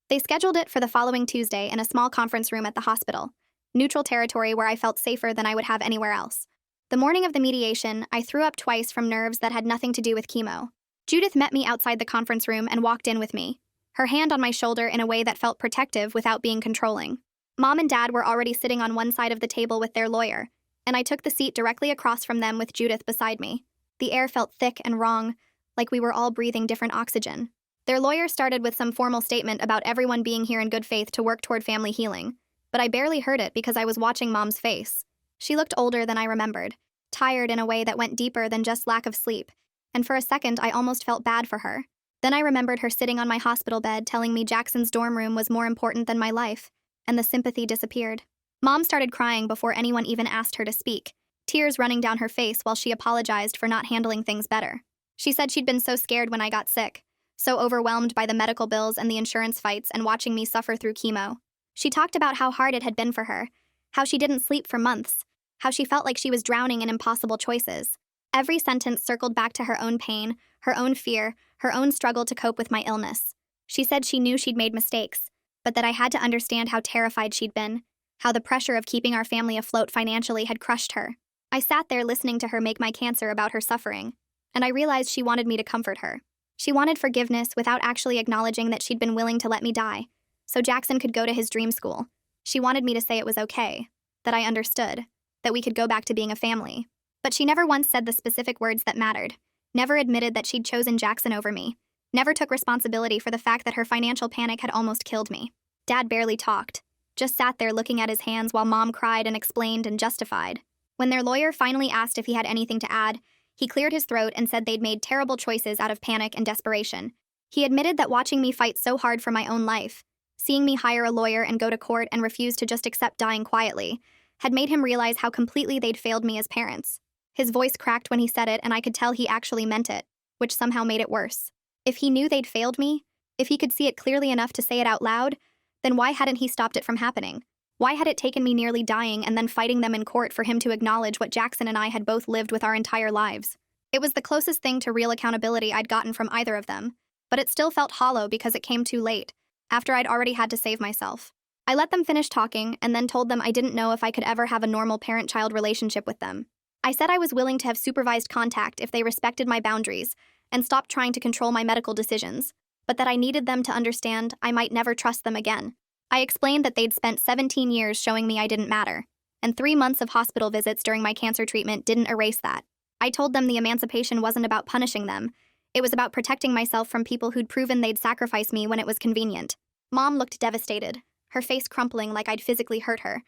They scheduled it for the following Tuesday in a small conference room at the hospital, neutral territory where I felt safer than I would have anywhere else. The morning of the mediation, I threw up twice from nerves that had nothing to do with chemo. Judith met me outside the conference room and walked in with me, her hand on my shoulder in a way that felt protective without being controlling. Mom and Dad were already sitting on one side of the table with their lawyer, and I took the seat directly across from them with Judith beside me. The air felt thick and wrong, like we were all breathing different oxygen. Their lawyer started with some formal statement about everyone being here in good faith to work toward family healing, but I barely heard it because I was watching Mom's face. She looked older than I remembered, tired in a way that went deeper than just lack of sleep, and for a second I almost felt bad for her. Then I remembered her sitting on my hospital bed telling me Jackson's dorm room was more important than my life, and the sympathy disappeared. Mom started crying before anyone even asked her to speak, tears running down her face while she apologized for not handling things better. She said she'd been so scared when I got sick, so overwhelmed by the medical bills and the insurance fights and watching me suffer through chemo. She talked about how hard it had been for her, how she didn't sleep for months, how she felt like she was drowning in impossible choices. Every sentence circled back to her own pain, her own fear, her own struggle to cope with my illness. She said she knew she'd made mistakes, but that I had to understand how terrified she'd been, how the pressure of keeping our family afloat financially had crushed her. I sat there listening to her make my cancer about her suffering, and I realized she wanted me to comfort her. She wanted forgiveness without actually acknowledging that she'd been willing to let me die, so Jackson could go to his dream school. She wanted me to say it was okay, that I understood, that we could go back to being a family. But she never once said the specific words that mattered, never admitted that she'd chosen Jackson over me, never took responsibility for the fact that her financial panic had almost killed me. Dad barely talked, just sat there looking at his hands while Mom cried and explained and justified. When their lawyer finally asked if he had anything to add, He cleared his throat and said they'd made terrible choices out of panic and desperation. He admitted that watching me fight so hard for my own life, seeing me hire a lawyer and go to court and refuse to just accept dying quietly, had made him realize how completely they'd failed me as parents. His voice cracked when he said it, and I could tell he actually meant it, which somehow made it worse. If he knew they'd failed me, if he could see it clearly enough to say it out loud, then why hadn't he stopped it from happening? Why had it taken me nearly dying and then fighting them in court for him to acknowledge what Jackson and I had both lived with our entire lives? It was the closest thing to real accountability I'd gotten from either of them, but it still felt hollow because it came too late, after I'd already had to save myself. I let them finish talking and then told them I didn't know if I could ever have a normal parent-child relationship with them. I said I was willing to have supervised contact if they respected my boundaries and stopped trying to control my medical decisions, but that I needed them to understand I might never trust them again. I explained that they'd spent 17 years showing me I didn't matter, and 3 months of hospital visits during my cancer treatment didn't erase that. I told them the emancipation wasn't about punishing them, it was about protecting myself from people who'd proven they'd sacrifice me when it was convenient. Mom looked devastated, her face crumpling like I'd physically hurt her,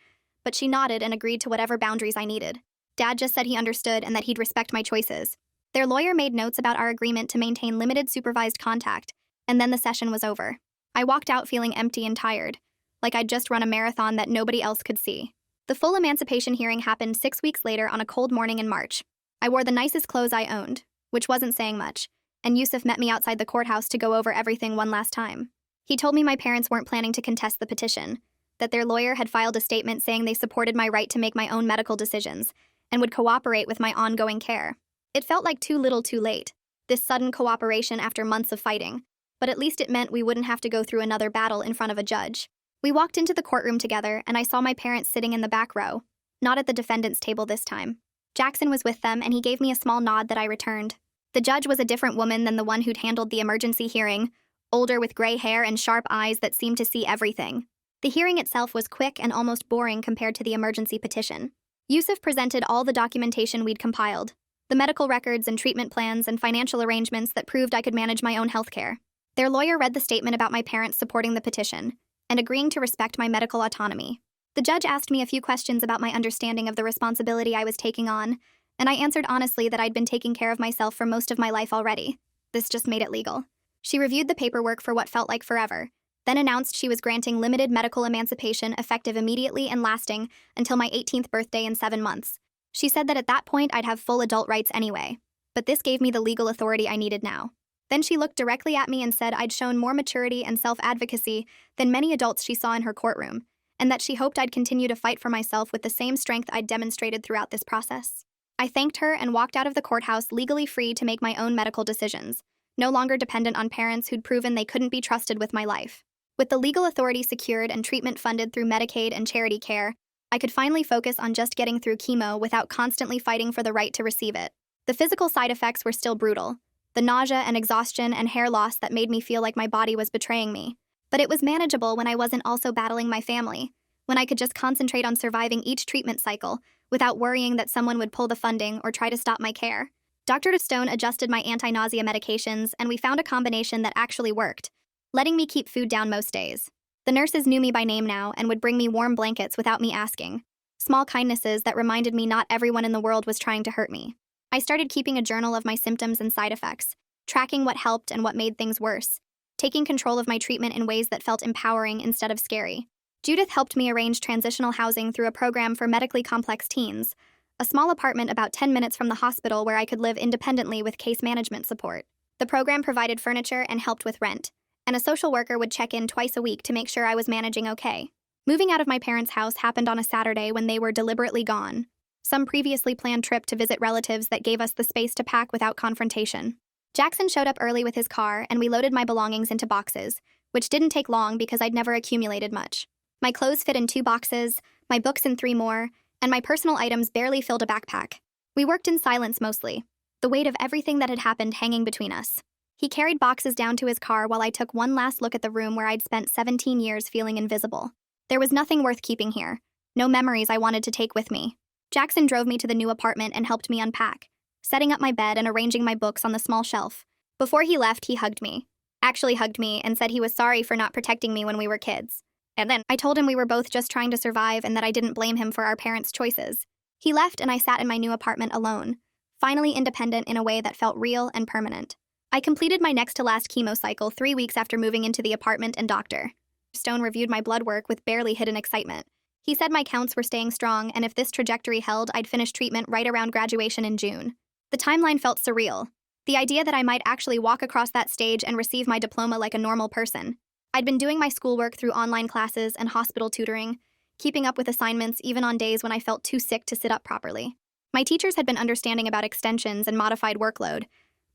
but she nodded and agreed to whatever boundaries I needed. Dad just said he understood and that he'd respect my choices. Their lawyer made notes about our agreement to maintain limited supervised contact, and then the session was over. I walked out feeling empty and tired, like I'd just run a marathon that nobody else could see. The full emancipation hearing happened 6 weeks later on a cold morning in March. I wore the nicest clothes I owned, which wasn't saying much, and Yusuf met me outside the courthouse to go over everything one last time. He told me my parents weren't planning to contest the petition, that their lawyer had filed a statement saying they supported my right to make my own medical decisions, and would cooperate with my ongoing care. It felt like too little too late, this sudden cooperation after months of fighting, but at least it meant we wouldn't have to go through another battle in front of a judge. We walked into the courtroom together, and I saw my parents sitting in the back row, not at the defendant's table this time. Jackson was with them, and he gave me a small nod that I returned. The judge was a different woman than the one who'd handled the emergency hearing, older with gray hair and sharp eyes that seemed to see everything. The hearing itself was quick and almost boring compared to the emergency petition. Yusuf presented all the documentation we'd compiled, the medical records and treatment plans and financial arrangements that proved I could manage my own healthcare. Their lawyer read the statement about my parents supporting the petition and agreeing to respect my medical autonomy. The judge asked me a few questions about my understanding of the responsibility I was taking on, and I answered honestly that I'd been taking care of myself for most of my life already. This just made it legal. She reviewed the paperwork for what felt like forever, then announced she was granting limited medical emancipation effective immediately and lasting until my 18th birthday in 7 months. She said that at that point I'd have full adult rights anyway, but this gave me the legal authority I needed now. Then she looked directly at me and said I'd shown more maturity and self-advocacy than many adults she saw in her courtroom, and that she hoped I'd continue to fight for myself with the same strength I'd demonstrated throughout this process. I thanked her and walked out of the courthouse legally free to make my own medical decisions, no longer dependent on parents who'd proven they couldn't be trusted with my life. With the legal authority secured and treatment funded through Medicaid and charity care, I could finally focus on just getting through chemo without constantly fighting for the right to receive it. The physical side effects were still brutal, the nausea and exhaustion and hair loss that made me feel like my body was betraying me. But it was manageable when I wasn't also battling my family, when I could just concentrate on surviving each treatment cycle without worrying that someone would pull the funding or try to stop my care. Dr. Stone adjusted my anti-nausea medications, and we found a combination that actually worked, letting me keep food down most days. The nurses knew me by name now and would bring me warm blankets without me asking, small kindnesses that reminded me not everyone in the world was trying to hurt me. I started keeping a journal of my symptoms and side effects, tracking what helped and what made things worse, taking control of my treatment in ways that felt empowering instead of scary. Judith helped me arrange transitional housing through a program for medically complex teens, a small apartment about 10 minutes from the hospital where I could live independently with case management support. The program provided furniture and helped with rent, and a social worker would check in twice a week to make sure I was managing okay. Moving out of my parents' house happened on a Saturday when they were deliberately gone, some previously planned trip to visit relatives that gave us the space to pack without confrontation. Jackson showed up early with his car, and we loaded my belongings into boxes, which didn't take long because I'd never accumulated much. My clothes fit in 2 boxes, my books in 3 more, and my personal items barely filled a backpack. We worked in silence mostly, the weight of everything that had happened hanging between us. He carried boxes down to his car while I took one last look at the room where I'd spent 17 years feeling invisible. There was nothing worth keeping here, no memories I wanted to take with me. Jackson drove me to the new apartment and helped me unpack, setting up my bed and arranging my books on the small shelf. Before he left, he hugged me, and said he was sorry for not protecting me when we were kids. And then I told him we were both just trying to survive and that I didn't blame him for our parents' choices. He left and I sat in my new apartment alone, finally independent in a way that felt real and permanent. I completed my next to last chemo cycle 3 weeks after moving into the apartment, and Dr. Stone reviewed my blood work with barely hidden excitement. He said my counts were staying strong, and if this trajectory held, I'd finish treatment right around graduation in June. The timeline felt surreal. The idea that I might actually walk across that stage and receive my diploma like a normal person. I'd been doing my schoolwork through online classes and hospital tutoring, keeping up with assignments even on days when I felt too sick to sit up properly. My teachers had been understanding about extensions and modified workload,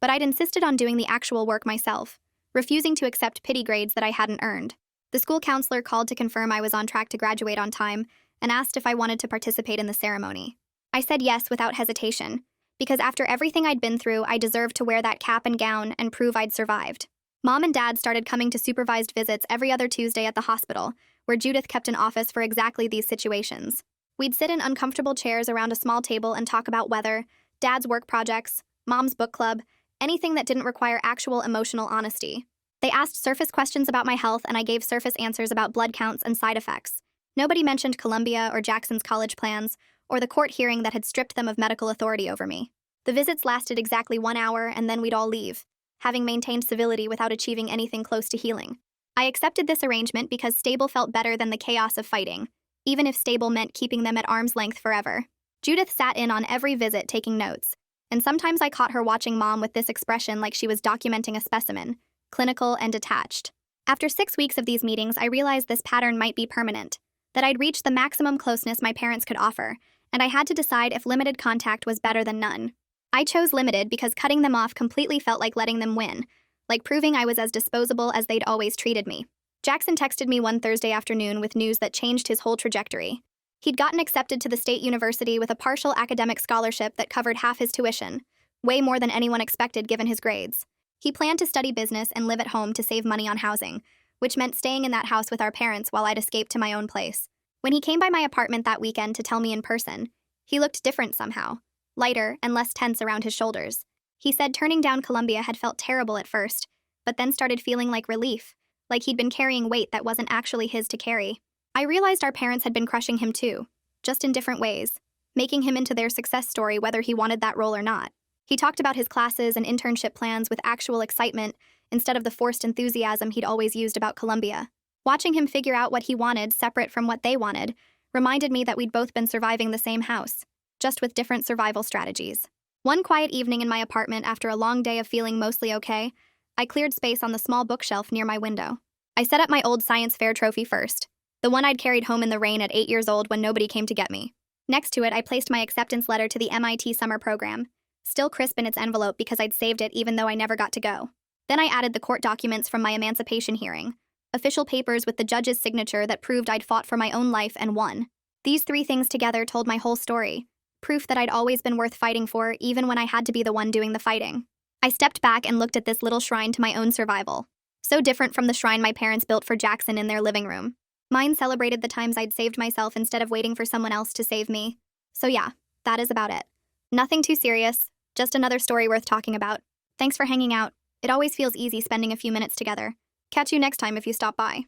but I'd insisted on doing the actual work myself, refusing to accept pity grades that I hadn't earned. The school counselor called to confirm I was on track to graduate on time and asked if I wanted to participate in the ceremony. I said yes without hesitation, because after everything I'd been through, I deserved to wear that cap and gown and prove I'd survived. Mom and Dad started coming to supervised visits every other Tuesday at the hospital, where Judith kept an office for exactly these situations. We'd sit in uncomfortable chairs around a small table and talk about weather, Dad's work projects, Mom's book club, anything that didn't require actual emotional honesty. They asked surface questions about my health, and I gave surface answers about blood counts and side effects. Nobody mentioned Columbia or Jackson's college plans, or the court hearing that had stripped them of medical authority over me. The visits lasted exactly 1 hour, and then we'd all leave, having maintained civility without achieving anything close to healing. I accepted this arrangement because stable felt better than the chaos of fighting, even if stable meant keeping them at arm's length forever. Judith sat in on every visit taking notes, and sometimes I caught her watching Mom with this expression like she was documenting a specimen, clinical and detached. After 6 weeks of these meetings, I realized this pattern might be permanent, that I'd reached the maximum closeness my parents could offer, and I had to decide if limited contact was better than none. I chose limited because cutting them off completely felt like letting them win, like proving I was as disposable as they'd always treated me. Jackson texted me one Thursday afternoon with news that changed his whole trajectory. He'd gotten accepted to the state university with a partial academic scholarship that covered half his tuition, way more than anyone expected given his grades. He planned to study business and live at home to save money on housing, which meant staying in that house with our parents while I'd escape to my own place. When he came by my apartment that weekend to tell me in person, he looked different somehow, lighter and less tense around his shoulders. He said turning down Columbia had felt terrible at first, but then started feeling like relief, like he'd been carrying weight that wasn't actually his to carry. I realized our parents had been crushing him too, just in different ways, making him into their success story whether he wanted that role or not. He talked about his classes and internship plans with actual excitement instead of the forced enthusiasm he'd always used about Columbia. Watching him figure out what he wanted separate from what they wanted reminded me that we'd both been surviving the same house, just with different survival strategies. One quiet evening in my apartment after a long day of feeling mostly okay, I cleared space on the small bookshelf near my window. I set up my old science fair trophy first, the one I'd carried home in the rain at 8 years old when nobody came to get me. Next to it, I placed my acceptance letter to the MIT summer program, still crisp in its envelope because I'd saved it even though I never got to go. Then I added the court documents from my emancipation hearing, official papers with the judge's signature that proved I'd fought for my own life and won. These 3 things together told my whole story, proof that I'd always been worth fighting for even when I had to be the one doing the fighting. I stepped back and looked at this little shrine to my own survival, so different from the shrine my parents built for Jackson in their living room. Mine celebrated the times I'd saved myself instead of waiting for someone else to save me. So yeah, that is about it. Nothing too serious, just another story worth talking about. Thanks for hanging out. It always feels easy spending a few minutes together. Catch you next time if you stop by.